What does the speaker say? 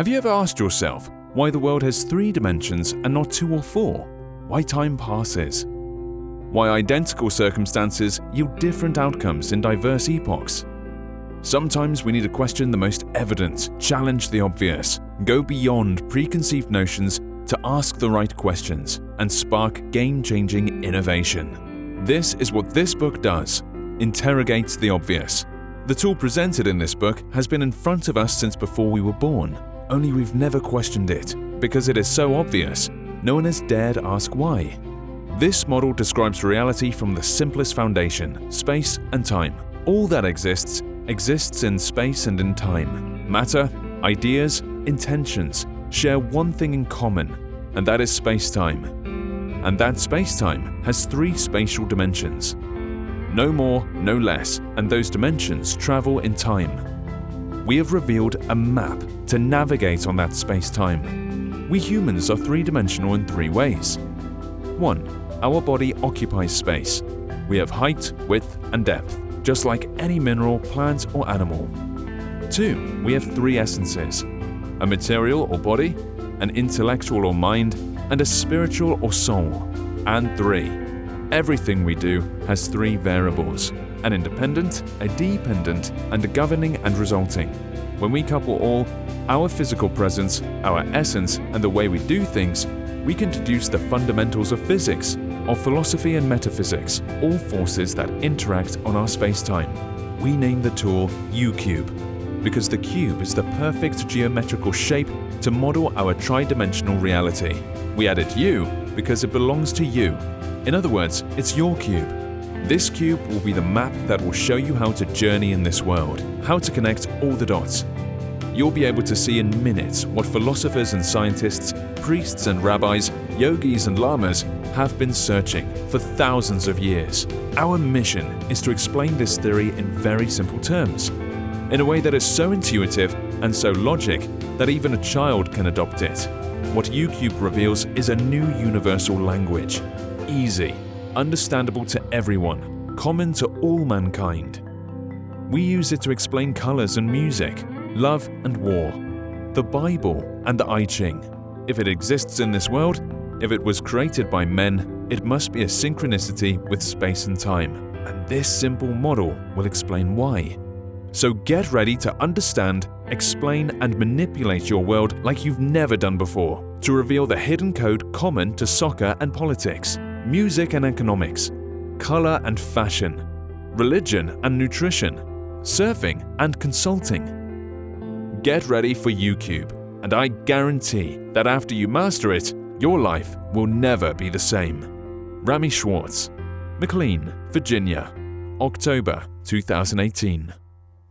Have you ever asked yourself why the world has 3 dimensions and not 2 or 4? Why time passes? Why identical circumstances yield different outcomes in diverse epochs? Sometimes we need to question the most evident, challenge the obvious, go beyond preconceived notions to ask the right questions and spark game-changing innovation. This is what this book does: interrogates the obvious. The tool presented in this book has been in front of us since before we were born, only we've never questioned it. Because it is so obvious, no one has dared ask why. This model describes reality from the simplest foundation: space and time. All that exists in space and in time. Matter, ideas, intentions share one thing in common, and that is space-time. And that space-time has 3 spatial dimensions. No more, no less, and those dimensions travel in time. We have revealed a map to navigate on that space-time. We humans are 3-dimensional in 3 ways. 1. Our body occupies space. We have height, width, and depth, just like any mineral, plant, or animal. 2. We have 3 essences: a material or body, an intellectual or mind, and a spiritual or soul. And 3. Everything we do has 3 variables: an independent, a dependent, and a governing and resulting. When we couple all, our physical presence, our essence, and the way we do things, we can deduce the fundamentals of physics, of philosophy and metaphysics, all forces that interact on our space-time. We name the tool uCube, because the cube is the perfect geometrical shape to model our tri-dimensional reality. We added U because it belongs to you. In other words, it's your cube. This cube will be the map that will show you how to journey in this world, how to connect all the dots. You'll be able to see in minutes what philosophers and scientists, priests and rabbis, yogis and lamas have been searching for thousands of years. Our mission is to explain this theory in very simple terms, in a way that is so intuitive and so logic that even a child can adopt it. What uCube reveals is a new universal language, easy, understandable to everyone, common to all mankind. We use it to explain colors and music, love and war, the Bible and the I Ching. If it exists in this world, if it was created by men, it must be a synchronicity with space and time. And this simple model will explain why. So get ready to understand, explain, and manipulate your world like you've never done before, to reveal the hidden code common to soccer and politics, music and economics, color and fashion, religion and nutrition, surfing and consulting. Get ready for uCube, and I guarantee that after you master it, your life will never be the same. Rami Schwartz, McLean, Virginia, October 2018.